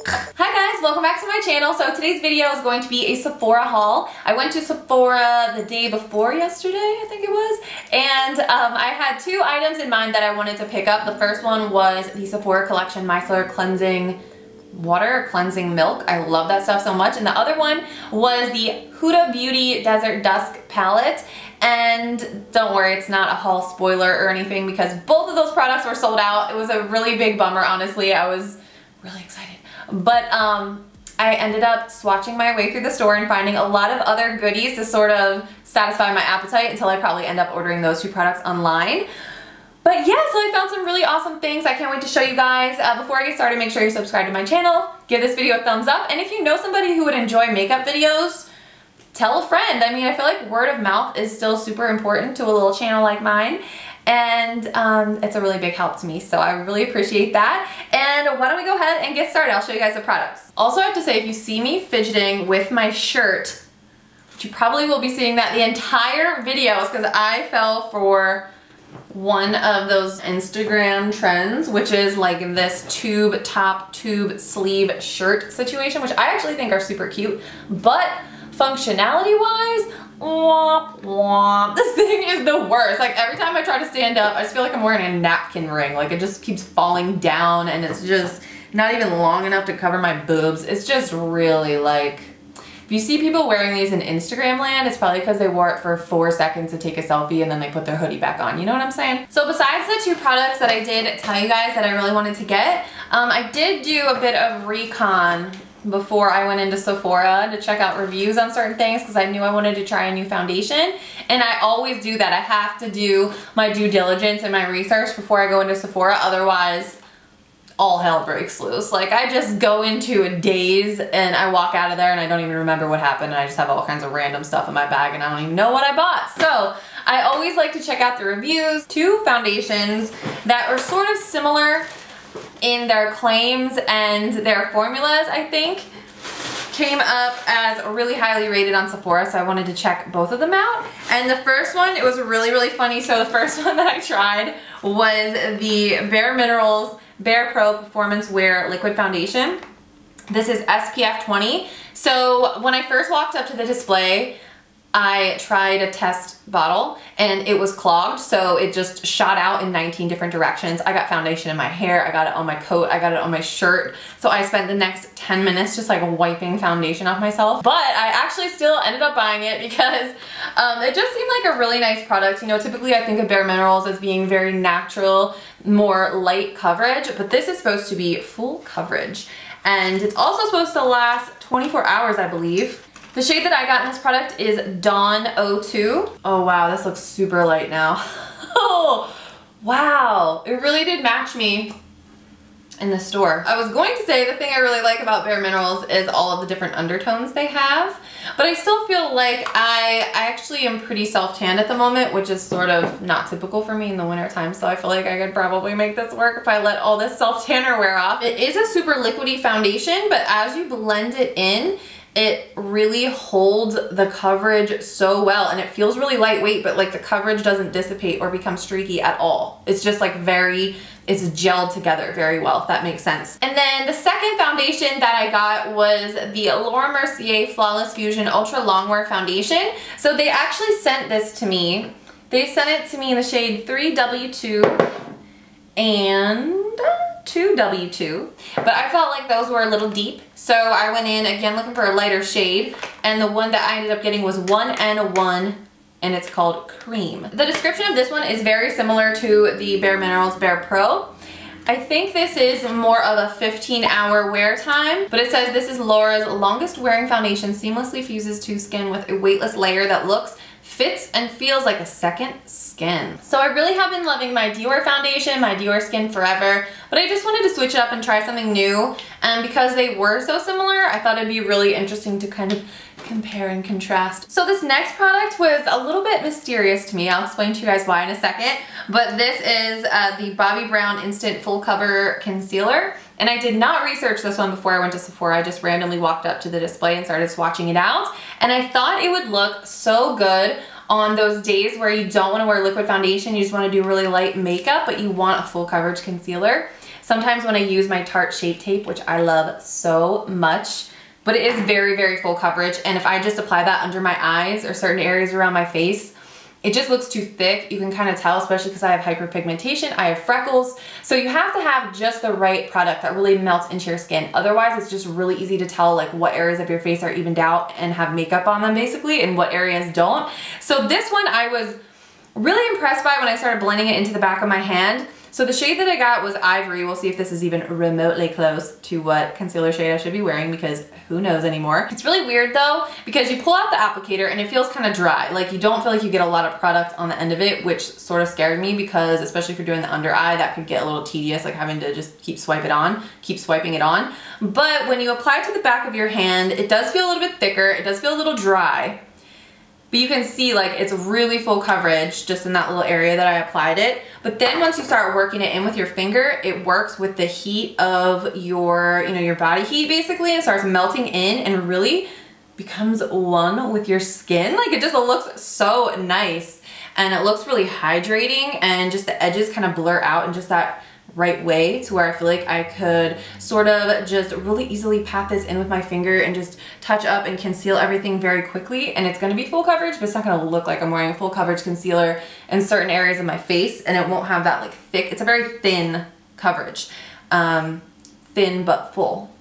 Hi guys, welcome back to my channel. So today's video is going to be a Sephora haul. I went to Sephora the day before yesterday, I think it was, and I had two items in mind that I wanted to pick up. The first one was the Sephora Collection Micellar Cleansing Water, Cleansing Milk. I love that stuff so much. And the other one was the Huda Beauty Desert Dusk Palette. And don't worry, it's not a haul spoiler or anything because both of those products were sold out. It was a really big bummer, honestly. I was really excited. But I ended up swatching my way through the store and finding a lot of other goodies to sort of satisfy my appetite until I probably end up ordering those two products online. But yeah, so I found some really awesome things. I can't wait to show you guys. Before I get started, make sure you're subscribed to my channel. Give this video a thumbs up. And if you know somebody who would enjoy makeup videos, tell a friend. I mean, I feel like word of mouth is still super important to a little channel like mine. And it's a really big help to me, so I really appreciate that. And why don't we go ahead and get started. I'll show you guys the products. Also, I have to say, if you see me fidgeting with my shirt, which you probably will be seeing that the entire video is because I fell for one of those Instagram trends, which is like this tube top, tube sleeve shirt situation, which I actually think are super cute, but functionality wise, womp womp. This thing is the worst. Like every time I try to stand up, I just feel like I'm wearing a napkin ring. Like it just keeps falling down and it's just not even long enough to cover my boobs. It's just really like, if you see people wearing these in Instagram land, it's probably because they wore it for 4 seconds to take a selfie and then they put their hoodie back on. You know what I'm saying? So besides the two products that I did tell you guys that I really wanted to get, I did do a bit of recon before I went into Sephora to check out reviews on certain things because I knew I wanted to try a new foundation. And I always do that. I have to do my due diligence and my research before I go into Sephora. Otherwise, all hell breaks loose. Like I just go into a daze and I walk out of there and I don't even remember what happened and I just have all kinds of random stuff in my bag and I don't even know what I bought. So I always like to check out the reviews. Two foundations that are sort of similar in their claims and their formulas, I think, came up as really highly rated on Sephora, so I wanted to check both of them out. And the first one, it was really funny. So the first one that I tried was the Bare Minerals Bare Pro Performance Wear Liquid Foundation. This is SPF 20. So when I first walked up to the display, I tried a test bottle and it was clogged, so it just shot out in 19 different directions. I got foundation in my hair, I got it on my coat, I got it on my shirt. So I spent the next 10 minutes just like wiping foundation off myself. But I actually still ended up buying it because it just seemed like a really nice product. You know, typically I think of Bare Minerals as being very natural, more light coverage, but this is supposed to be full coverage. And it's also supposed to last 24 hours, I believe. The shade that I got in this product is Dawn 02. Oh wow, this looks super light now. Oh, wow. It really did match me in the store. I was going to say the thing I really like about Bare Minerals is all of the different undertones they have, but I still feel like I actually am pretty self-tanned at the moment, which is sort of not typical for me in the winter time, so I feel like I could probably make this work if I let all this self-tanner wear off. It is a super liquidy foundation, but as you blend it in, it really holds the coverage so well and it feels really lightweight, but like the coverage doesn't dissipate or become streaky at all. It's just like it's gelled together very well, if that makes sense. And then the second foundation that I got was the Laura Mercier Flawless Fusion Ultra Longwear Foundation. So they actually sent this to me. They sent it to me in the shade 3W2 and 2W2, but I felt like those were a little deep, so I went in again looking for a lighter shade, and the one that I ended up getting was 1N1 and it's called Creme. The description of this one is very similar to the Bare Minerals Bare Pro. I think this is more of a 15-hour wear time, but it says this is Laura's longest wearing foundation, seamlessly fuses to skin with a weightless layer that looks, fits, and feels like a second skin. So I really have been loving my Dior foundation, my Dior Skin Forever, but I just wanted to switch it up and try something new, and because they were so similar, I thought it'd be really interesting to kind of compare and contrast. So this next product was a little bit mysterious to me. I'll explain to you guys why in a second, but this is the Bobbi Brown Instant Full Cover Concealer. And I did not research this one before I went to Sephora. I just randomly walked up to the display and started swatching it out. And I thought it would look so good on those days where you don't want to wear liquid foundation, you just want to do really light makeup, but you want a full coverage concealer. sometimes when I use my Tarte Shape Tape, which I love so much, but it is very, very full coverage. And if I just apply that under my eyes or certain areas around my face, it just looks too thick. You can kind of tell, especially because I have hyperpigmentation, I have freckles. So you have to have just the right product that really melts into your skin. Otherwise, it's just really easy to tell like what areas of your face are evened out and have makeup on them basically, and what areas don't. So this one I was really impressed by when I started blending it into the back of my hand. So the shade that I got was Ivory. We'll see if this is even remotely close to what concealer shade I should be wearing, because who knows anymore. It's really weird though, because you pull out the applicator and it feels kind of dry. Like you don't feel like you get a lot of product on the end of it, which sort of scared me, because especially if you're doing the under eye, that could get a little tedious, like having to just keep swiping it on. But when you apply it to the back of your hand, it does feel a little bit thicker. It does feel a little dry. But you can see like it's really full coverage just in that little area that I applied it. But then once you start working it in with your finger, it works with the heat of your, your body heat basically. It starts melting in and really becomes one with your skin. Like it just looks so nice, and it looks really hydrating, and just the edges kind of blur out in just that right way to where I feel like I could sort of just really easily pat this in with my finger and just touch up and conceal everything very quickly. And it's going to be full coverage, but it's not going to look like I'm wearing a full coverage concealer in certain areas of my face, and it won't have that like thick, it's a very thin coverage. Thin but full,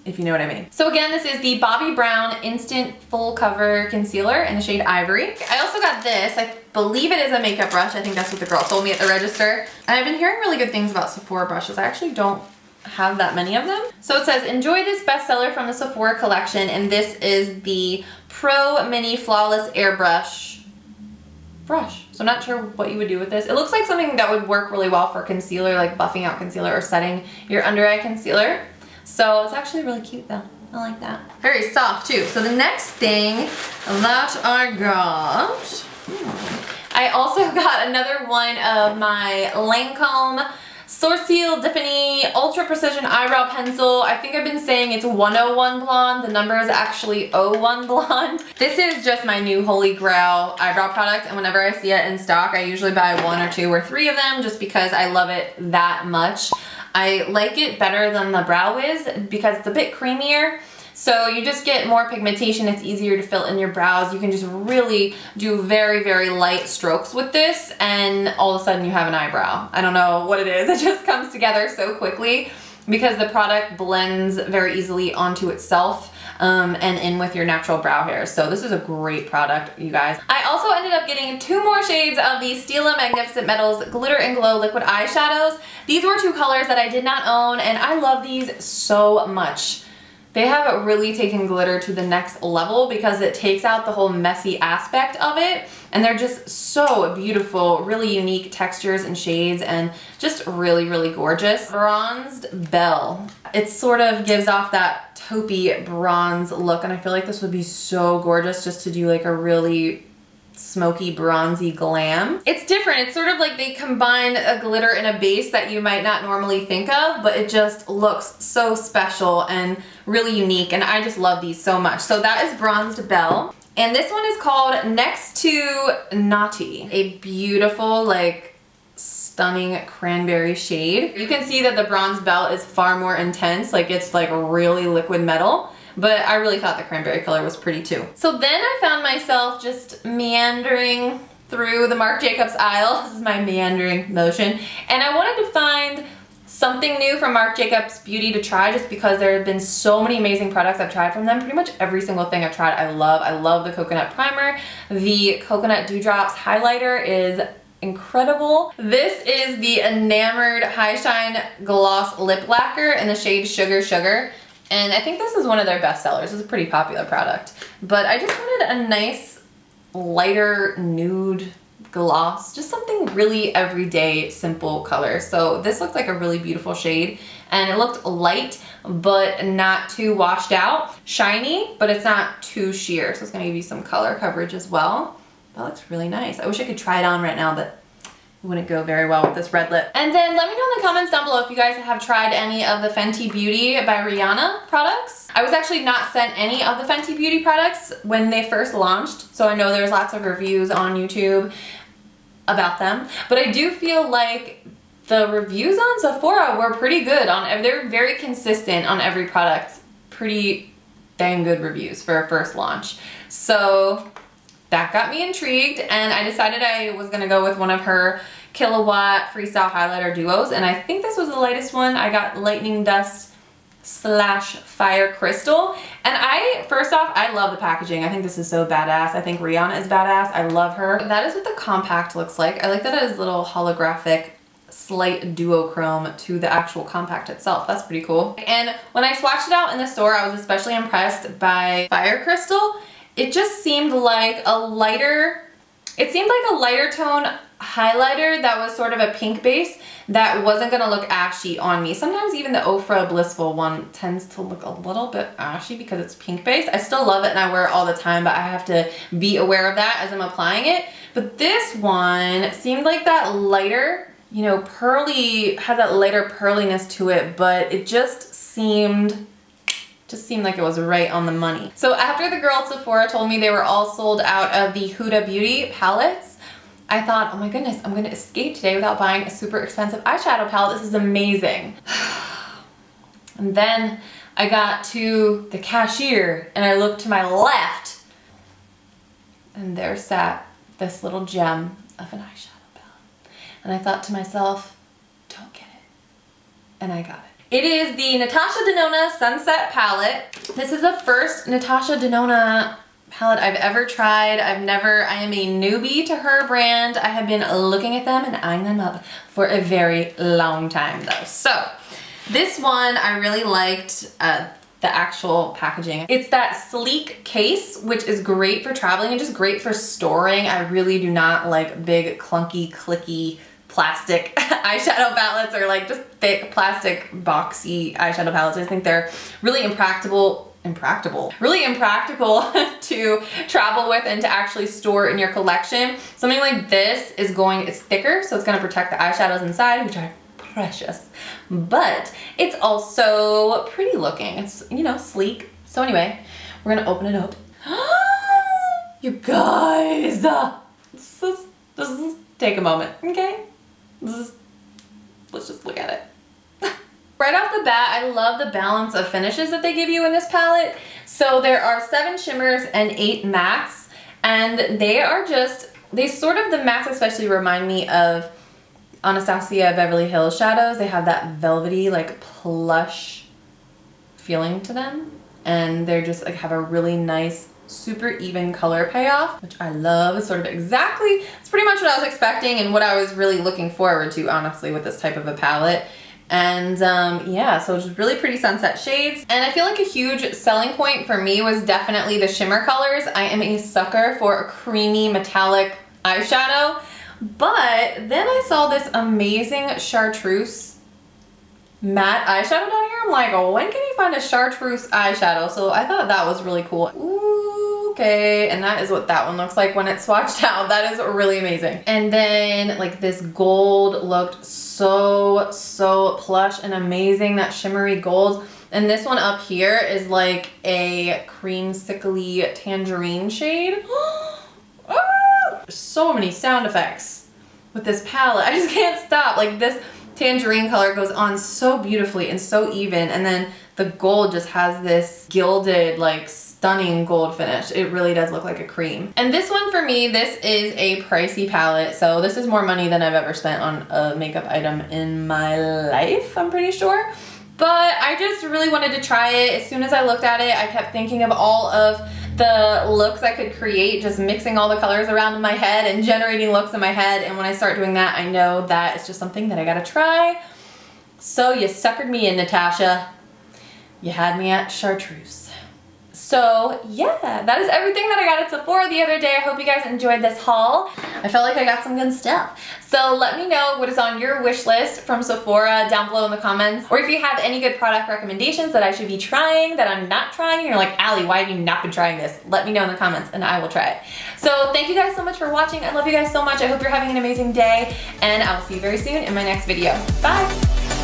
if you know what I mean. So again, this is the Bobbi Brown Instant Full Cover Concealer in the shade Ivory. I also got this, I believe it is a makeup brush. I think that's what the girl told me at the register. And I've been hearing really good things about Sephora brushes. I actually don't have that many of them. So it says, enjoy this bestseller from the Sephora collection, and this is the Pro Mini Flawless Airbrush brush. So I'm not sure what you would do with this. It looks like something that would work really well for concealer, like buffing out concealer or setting your under eye concealer. So it's actually really cute though. I like that. Very soft too. So the next thing that I got, I also got another one of my Lancome Sourcils Definis Ultra Precision Eyebrow Pencil. I think I've been saying it's 101 Blonde. The number is actually 01 Blonde. This is just my new holy grail eyebrow product, and whenever I see it in stock, I usually buy 1 or 2 or 3 of them just because I love it that much. I like it better than the Brow Wiz because it's a bit creamier. So you just get more pigmentation, it's easier to fill in your brows. You can just really do very, very light strokes with this, and all of a sudden you have an eyebrow. I don't know what it is, it just comes together so quickly because the product blends very easily onto itself and in with your natural brow hairs. So this is a great product, you guys. I also ended up getting 2 more shades of the Stila Magnificent Metals Glitter and Glow Liquid Eyeshadows. These were 2 colors that I did not own, and I love these so much. They have really taken glitter to the next level because it takes out the whole messy aspect of it, and they're just so beautiful, really unique textures and shades, and just really, really gorgeous. Bronzed Belle. It sort of gives off that taupey bronze look, and I feel like this would be so gorgeous just to do like a really smoky bronzy glam. It's different. It's sort of like they combine a glitter and a base that you might not normally think of, but it just looks so special and really unique, and I just love these so much. So that is Bronzed Belle, and this one is called Next to Notte, a beautiful, like, stunning cranberry shade. You can see that the Bronzed Belle is far more intense, like it's like really liquid metal. But I really thought the cranberry color was pretty too. So then I found myself just meandering through the Marc Jacobs aisle. This is my meandering motion. And I wanted to find something new from Marc Jacobs Beauty to try, just because there have been so many amazing products I've tried from them. Pretty much every single thing I've tried I love. I love the coconut primer. The coconut dewdrops highlighter is incredible. This is the Enamored High Shine Gloss Lip Lacquer in the shade Sugar Sugar. And I think this is one of their best sellers. It's a pretty popular product. But I just wanted a nice, lighter nude gloss. Just something really everyday, simple color. So this looked like a really beautiful shade. And it looked light, but not too washed out. Shiny, but it's not too sheer. So it's going to give you some color coverage as well. That looks really nice. I wish I could try it on right now, but wouldn't go very well with this red lip. And then let me know in the comments down below if you guys have tried any of the Fenty Beauty by Rihanna products. I was actually not sent any of the Fenty Beauty products when they first launched, so I know there's lots of reviews on YouTube about them, but I do feel like the reviews on Sephora were pretty good. They're very consistent on every product. Pretty dang good reviews for a first launch. So that got me intrigued, and I decided I was gonna go with one of her Killawatt Freestyle highlighter duos, and I think this was the lightest one. I got Lightning Dust / Fire Crystal, and first off, I love the packaging. I think this is so badass. I think Rihanna is badass. I love her. That is what the compact looks like. I like that it has little holographic slight duochrome to the actual compact itself. That's pretty cool. And when I swatched it out in the store, I was especially impressed by Fire Crystal. It just seemed like a lighter tone highlighter that was sort of a pink base that wasn't gonna look ashy on me. Sometimes even the Ofra Blissful one tends to look a little bit ashy because it's pink base. I still love it and I wear it all the time, but I have to be aware of that as I'm applying it. But this one seemed like that lighter, you know, pearly, had that lighter pearliness to it, but it just seemed like it was right on the money. So after the girl at Sephora told me they were all sold out of the Huda Beauty palettes, I thought, oh my goodness, I'm gonna escape today without buying a super expensive eyeshadow palette. This is amazing. And then I got to the cashier and I looked to my left and there sat this little gem of an eyeshadow palette. And I thought to myself, don't get it. And I got it. It is the Natasha Denona Sunset palette. This is the first Natasha Denona palette I've ever tried. I am a newbie to her brand. I have been looking at them and eyeing them up for a very long time though. So this one I really liked the actual packaging. It's that sleek case, which is great for traveling and just great for storing. I really do not like big, clunky, clicky plastic eyeshadow palettes or like just thick plastic boxy eyeshadow palettes. I think they're really impractical to travel with and to actually store in your collection. Something like this it's thicker, so it's gonna protect the eyeshadows inside, which are precious, but it's also pretty looking. It's, you know, sleek. So anyway, we're gonna open it up. You guys, let's just take a moment, okay? Let's just look at it. Right off the bat, I love the balance of finishes that they give you in this palette. So there are 7 shimmers and 8 mattes, and they sort of, the mattes especially remind me of Anastasia Beverly Hills shadows. They have that velvety, like plush feeling to them, and they're just like have a really nice, super even color payoff, which I love. It's it's pretty much what I was expecting and what I was really looking forward to, honestly, with this type of a palette. And yeah, so it's really pretty sunset shades. And I feel like a huge selling point for me was definitely the shimmer colors. I am a sucker for a creamy metallic eyeshadow, but then I saw this amazing chartreuse matte eyeshadow down here. I'm like, oh, when can you find a chartreuse eyeshadow? So I thought that was really cool. Ooh, okay, and that is what that one looks like when it's swatched out. That is really amazing. And then like this gold looked so plush and amazing, that shimmery gold. And this one up here is like a creamsicle-y tangerine shade. So many sound effects with this palette. I just can't stop. Like this tangerine color goes on so beautifully and so even, and then the gold just has this gilded, like stunning gold finish. It really does look like a cream. And this one for me, this is a pricey palette, so this is more money than I've ever spent on a makeup item in my life, I'm pretty sure. But I just really wanted to try it. As soon as I looked at it, I kept thinking of all of the looks I could create, just mixing all the colors around in my head and generating looks in my head. And when I start doing that, I know that it's just something that I gotta try. So you suckered me in, Natasha. You had me at chartreuse. So yeah, that is everything that I got at Sephora the other day. I hope you guys enjoyed this haul. I felt like I got some good stuff. So let me know what is on your wish list from Sephora down below in the comments. Or if you have any good product recommendations that I should be trying that I'm not trying, and you're like, Allie, why have you not been trying this? Let me know in the comments and I will try it. So thank you guys so much for watching. I love you guys so much. I hope you're having an amazing day, and I will see you very soon in my next video. Bye!